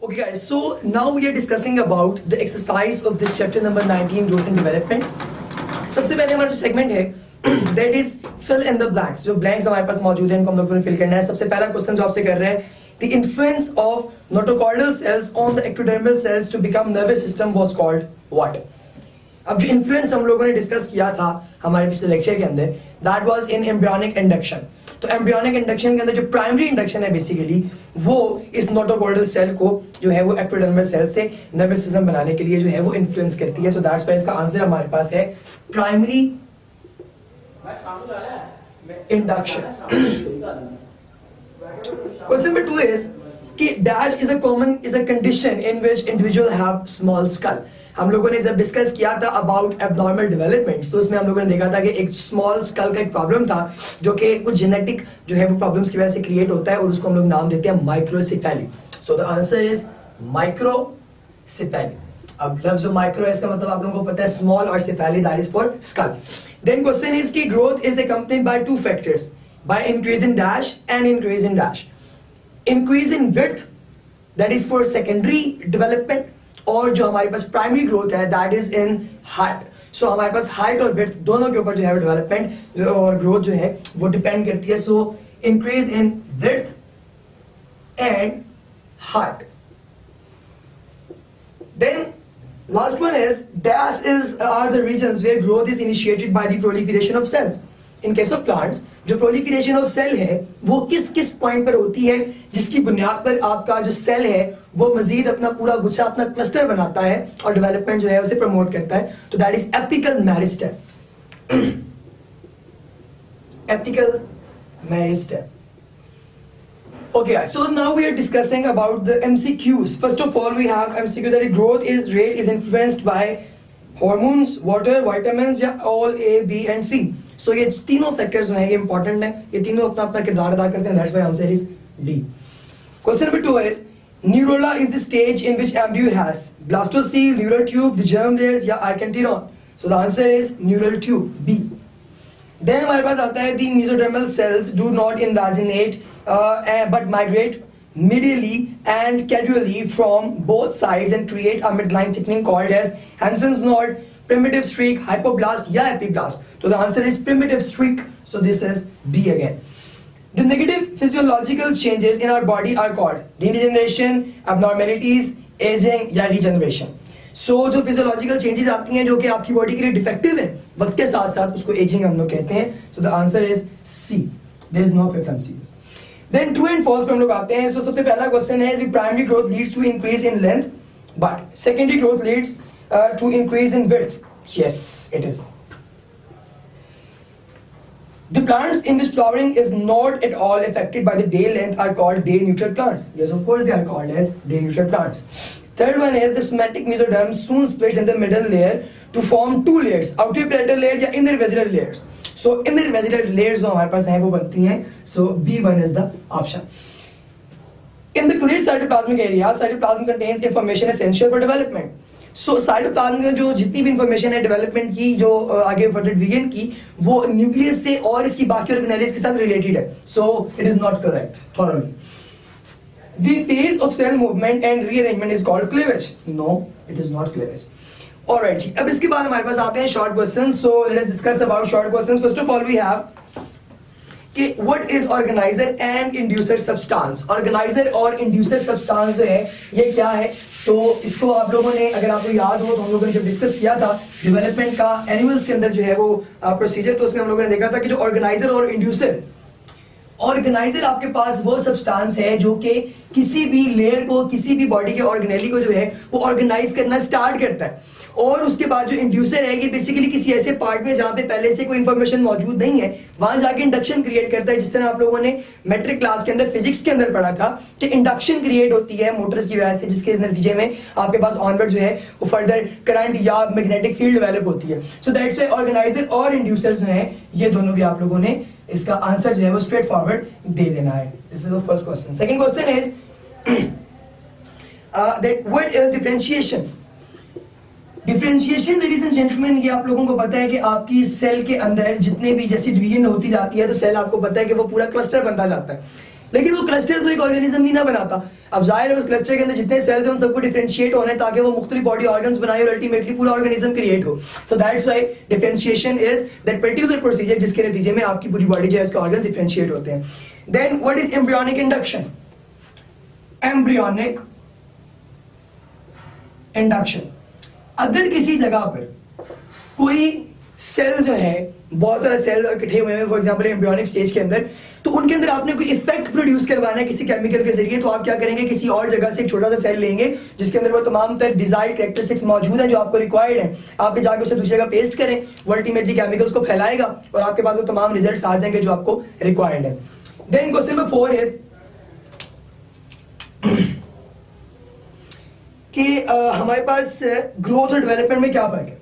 Okay guys, so now we are discussing about the exercise of this chapter number 19, growth and development. सबसे पहले हमारा जो segment है that is fill in the blanks. जो blanks हमारे पास मौजूद हैं इनको हम लोगों ने fill करना है. सबसे पहला क्वेश्चन जो आपसे कर रहे हैं, the influence of notochordal cells on the ectodermal cells to become nervous system was called what? अब जो इन्फ्लुएंस हम लोगों ने डिस्कस किया था हमारे पिछले लेक्चर के अंदर, that was in embryonic induction. तो एम्ब्रियोनिक इंडक्शन के अंदर जो प्राइमरी इंडक्शन है बेसिकली वो इस नोटोकॉर्डल सेल को जो है वो एक्टोडर्मल सेल से नर्वस सिस्टम बनाने के लिए जो है वो इन्फ्लुएंस करती है. सो दैट्स व्हाई इसका आंसर हमारे पास है primary induction. Question number 2 is कि dash is a condition in which individual have small skull. हम लोगों ने जब डिस्कस किया था अबाउट एबनॉर्मल डेवलपमेंट, तो उसमें हम लोगों ने देखा था कि एक स्मॉल स्कल का एक प्रॉब्लम था जो कि कुछ जेनेटिक जो है वो प्रॉब्लम्स की वजह से क्रिएट होता है और उसको हम लोग नाम देते हैं microcephaly. So the answer is microcephaly. अब लफ्ज जो माइक्रो है इसका मतलब आप लोगों को पता है स्मॉल और cephaly that is for skull. Then question is कि growth is accompanied by two factors, by increase in dash and increase in dash. Increase in width that is for secondary development और जो हमारे पास primary growth है that is in height. So हमारे पास height और width दोनों के ऊपर जो है डेवलपमेंट और ग्रोथ जो है वो डिपेंड करती है. So increase in width and height. Then last one is dash is are the regions where growth is initiated by the proliferation of cells. In case of plants जो proliferation of cell है वो किस किस point पर होती है जिसकी बुनियाद पर आपका जो सेल है वो मजीद अपना पूरा गुच्छा अपना क्लस्टर बनाता है और डेवलपमेंट जो है उसे प्रमोट करता है. तो that is apical meristem. Apical meristem. Okay, so now we are discussing about the MCQs. First of all, we have MCQ that growth is rate is influenced by hormones, water, vitamins या all A, B and C. So ये तीनों factors जो हैं ये important हैं. ये तीनों अपना अपना किरदार अदा करते हैं. That's why answer is D. Question number 2 is Neurola is the stage in which embryo has blastocele, neural tube, the germ layers या archenteron. So the answer is neural tube, B. Then हमारे पास आता है the mesodermal cells do not invaginate but migrate medially and caudally from both sides and create a midline thickening called as Hansen's knot, primitive streak, hypoblast या epiblast. So the answer is primitive streak. So this is B again. The negative physiological changes in our body are called degeneration, abnormalities, aging या regeneration. So जो physiological changes आती हैं जो कि आपकी body के लिए डिफेक्टिव है वक्त के साथ साथ उसको एजिंग हम लोग कहते हैं. So the answer is C. There is no fifth MCQ. Then true and false पे हम लोग आते हैं. So सबसे पहला क्वेश्चन है the primary growth leads to increase in length but secondary growth leads to increase in width. Yes, it is. The plants in which flowering is not at all affected by the day length are called day neutral plants. Yes, of course they are called as day neutral plants. Third one is the somatic mesoderm soon splits in the middle layer to form two layers, outer parietal layer या inner vesicular layers. So inner vesicular layers जो हमारे पास हैं वो बनती हैं. So B1 is the option. In the clear cytoplasmic area, cytoplasm contains information essential for development. So cytoplasm में जो जितनी भी इंफॉर्मेशन है डेवलपमेंट की जो आगे फर्दर विगन की वो न्यूक्लियस से और इसकी बाकी ऑर्गेनेल्स के साथ रिलेटेड है. So it is not correct thoroughly. The phase of cell movement and rearrangement is called cleavage. No, it is not cleavage. Alright जी, अब इसके बाद हमारे पास आते हैं short questions. So let us discuss about short questions. First of all we have कि what is organizer and inducer substance. Organizer और inducer substance जो है ये क्या है तो इसको आप लोगों ने अगर आपको याद हो तो हम लोगों ने जब डिस्कस किया था डेवलपमेंट का एनिमल्स के अंदर जो है वो प्रोसीजर तो उसमें हम लोगों ने देखा था कि जो ऑर्गेनाइजर और इंड्यूसर. ऑर्गेनाइजर आपके पास वो सब्सटेंस है जो कि किसी भी लेयर को किसी भी बॉडी के ऑर्गेनेली को जो है वो ऑर्गेनाइज करना स्टार्ट करता है और उसके बाद जो इंड्यूसर है ये बेसिकली किसी ऐसे पार्ट में जहां पे पहले से कोई इंफॉर्मेशन मौजूद नहीं है वहां जाके इंडक्शन क्रिएट करता है. जिस तरह आप लोगों ने मैट्रिक क्लास के अंदर फिजिक्स के अंदर पढ़ा था कि इंडक्शन क्रिएट होती है मोटर्स की वजह से जिसके नतीजे में आपके पास ऑनवर्ड जो है वो फर्दर करंट या मैग्नेटिक फील्ड डेवलप होती है. सो दैट्स व्हाई ऑर्गेनाइजर और इंड्यूसर जो है ये दोनों भी आप लोगों ने इसका आंसर जो है वो स्ट्रेट फॉरवर्ड दे देना है. This is the first question. Second question is that what is differentiation. Differentiation ladies and gentleman ये आप लोगों को पता है कि आपकी सेल के अंदर जितने भी जैसी डिवीजन होती जाती है तो सेल आपको पता है कि वो पूरा क्लस्टर बनता जाता है. लेकिन वो क्लस्टर तो एक ऑर्गेनिज्म नहीं ना बनाता। अब जाहिर है उस क्लस्टर के अंदर जितने सेल्स हैं उन सबको डिफरेंशिएट होना है ताकि वो मुख्तलिफ बॉडी ऑर्गन्स बनाए और अल्टीमेटली पूरा ऑर्गेनिज्म क्रिएट हो। सो that's why differentiation is that particular procedure जिसके नतीजे में आपकी पूरी बॉडी जो है उसके ऑर्गन्स डिफरेंशिएट होते हैं। Then what is embryonic induction? Embryonic induction, अगर किसी जगह पर कोई सेल जो है, बहुत सारे सेल इकट्ठे हुए हैं फॉर एग्जांपल एम्ब्रियोनिक स्टेज के अंदर, तो उनके अंदर आपने कोई इफेक्ट प्रोड्यूस करवाना है किसी केमिकल के जरिए, तो आप क्या करेंगे, किसी और जगह से एक छोटा सा सेल लेंगे जिसके अंदर वो तमाम तर डिजायर्ड कैरेक्टरिस्टिक्स मौजूद हैं जो आपको रिक्वायर्ड है, आपने जाकर उसे दूसरी जगह पेस्ट करें, वो अल्टीमेटली केमिकल्स को फैलाएगा और आपके पास वो तमाम रिजल्ट्स आ जाएंगे जो आपको रिक्वायर्ड है। देन क्वेश्चन नंबर 4 इज कि हमारे पास ग्रोथ और डेवलपमेंट में क्या फर्क है।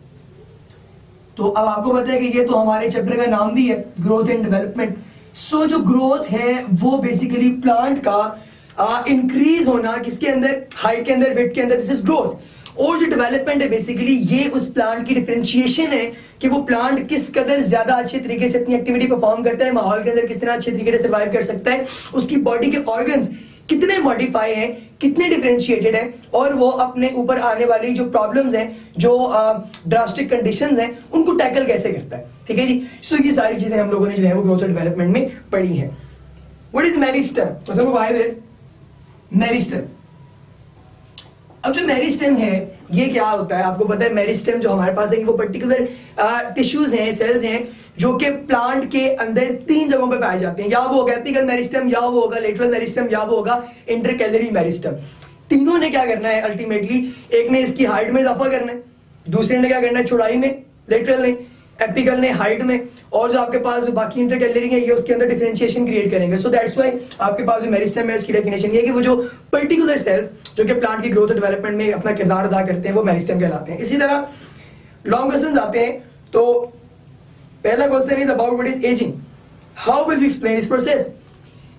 तो अब आपको पता है कि ये तो हमारे चैप्टर का नाम भी है, ग्रोथ एंड डेवलपमेंट। सो जो ग्रोथ है वो बेसिकली प्लांट का इंक्रीज होना, किसके अंदर, हाइट के अंदर, वेट के अंदर, दिस इज ग्रोथ। और जो डेवलपमेंट है बेसिकली ये उस प्लांट की डिफरेंशिएशन है कि वो प्लांट किस कदर ज्यादा अच्छे तरीके से अपनी एक्टिविटी परफॉर्म करता है, माहौल के अंदर किस तरह अच्छे तरीके से सर्वाइव कर सकता है, उसकी बॉडी के ऑर्गन्स कितने मॉडिफाई हैं, कितने डिफरेंशिएटेड हैं, और वो अपने ऊपर आने वाली जो प्रॉब्लम्स हैं, जो ड्रास्टिक कंडीशंस हैं, उनको टैकल कैसे करता है। ठीक है जी। सो ये सारी चीजें हम लोगों ने जो है वो ग्रोथ और डेवलपमेंट में पढ़ी हैं। What is meristem? Question number 5 is meristem. अब जो मेरिस्टेम है ये क्या होता है, आपको पता है मेरिस्टेम जो हमारे पास है वो पर्टिकुलर टिश्यूज हैं, सेल्स हैं जो कि प्लांट के अंदर 3 जगहों पे पाए जाते हैं, या वो होगा एपिकल मेरिस्टेम, या वो होगा लेटरल मेरिस्टेम, या वो होगा इंटरकैलरी मेरिस्टेम। तीनों ने क्या करना है अल्टीमेटली, एक ने इसकी हाइट में इजाफा करना है, दूसरे ने क्या करना है चौड़ाई में, लेटरल ने, एपिकल ने हाइट में, और जो आपके पास जो बाकी इंटरकैलरी है ये उसके अंदर डिफरेंशिएशन क्रिएट करेंगे। सो दैट्स व्हाई आपके पास जो मेरिस्टेम है इसकी डेफिनेशन ये है कि वो जो पर्टिकुलर सेल्स जो कि प्लांट की ग्रोथ और डेवलपमेंट में अपना किरदार अदा करते हैं वो मेरिस्टेम कहलाते हैं। इसी तरह लॉन्ग क्वेश्चंस आते हैं। तो पहला question is about what is ageing, how will you explain this process.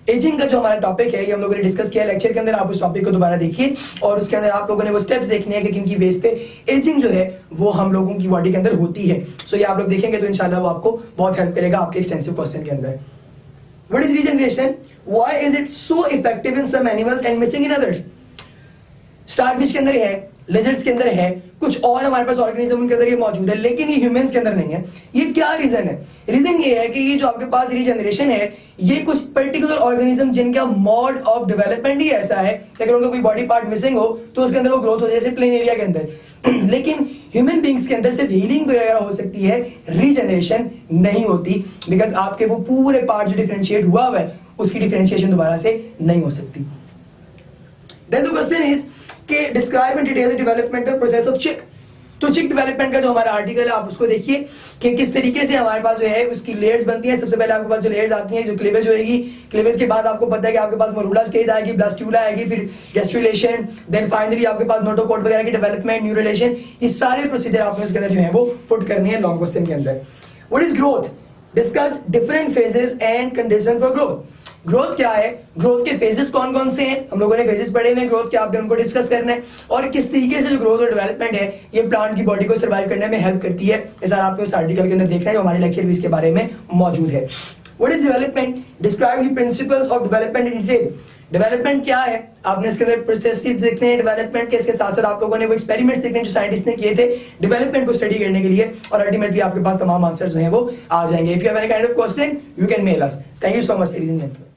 Ageing का जो हमारा टॉपिक है ये हम लोगों ने डिस्कस किया लेक्चर के अंदर, आप उस टॉपिक को दोबारा देखिए और उसके अंदर आप लोगों ने वो स्टेप्स देखने हैं कि किन की बेस पे एजिंग जो है वो हम लोगों की बॉडी के अंदर होती है। सो ये आप लोग देखेंगे तो इंशाल्लाह वो आपको बहुत हेल्प करेगा आपके एक्सटेंसिव क्वेश्चन के अंदर। What is regeneration, why is it so effective in some animals and missing in others. Starfish के अंदर है, लेजर्ड्स के अंदर है, कुछ और हमारे पास ऑर्गेनिज्म के अंदर ये मौजूद है, लेकिन ये ह्यूमंस के अंदर नहीं है। ये क्या रीजन है? रीजन ये है कि ये जो आपके पास रीजनरेशन है ये कुछ पर्टिकुलर ऑर्गेनिज्म जिनका मोड ऑफ डेवलपमेंट ही ऐसा है कि अगर उनका कोई बॉडी पार्ट मिसिंग हो तो उसके अंदर वो ग्रोथ हो जाए, जैसे प्लेन एरिया के अंदर। लेकिन ह्यूमन बींग्स के अंदर सिर्फ हीलिंग वगैरह हो सकती है, रीजनरेशन नहीं होती, बिकॉज आपके वो पूरे पार्ट जो डिफरेंशिएट हुआ है उसकी डिफरेंशिएशन दोबारा से नहीं हो सकती। देन द क्वेश्चन इज कि describe in detail the developmental process of चिक। तो चिक डेवलपमेंट का जो हमारा आर्टिकल है आप उसको देखिए कि किस तरीके से हमारे पास जो है उसकी लेयर्स बनती हैं। सबसे पहले आपके पास जो लेयर्स आती हैं, जो क्लीवेज होएगी, क्लीवेज के बाद आपको पता है कि आपके पास मरूला स्टेज आएगी, ब्लास्ट्यूला आएगी, फिर गैस्ट्रुलेशन, देन फाइनली आपके पास नोटोकॉट वगैरह की डेवलपमेंट, न्यूरलेशन, ये सारे प्रोसीजर आपने उसके अंदर जो है वो पुट करने हैं लॉन्ग क्वेश्चन के अंदर। What is growth, discuss different phases and condition for growth. Growth क्या है, ग्रोथ के फेजेस कौन कौन से हैं, हम लोगों ने फेजेस पढ़े हैं ग्रोथ के, आपने उनको डिस्कस करना है, और किस तरीके से जो ग्रोथ और डेवलपमेंट है ये प्लांट की बॉडी को सर्वाइव करने में हेल्प करती है। ये सारा आपको उस आर्टिकल के अंदर देखना है, जो हमारे लेक्चर भी इसके बारे में मौजूद है। What is development, describe the principles of development in detail. Development क्या है, आपने इसके अंदर प्रोसेसेस देखने हैं डेवलपमेंट के, इसके साथ साथ आप लोगों ने वो एक्सपेरिमेंट्स देखने हैं जो साइंटिस्ट ने किए थे डेवलपमेंट को स्टडी करने के लिए, और अल्टीमेटली आपके पास तमाम आंसर्स जो हैं वो आ जाएंगे। If you have any kind of question you can mail us. Thank you so much ladies and gentleman.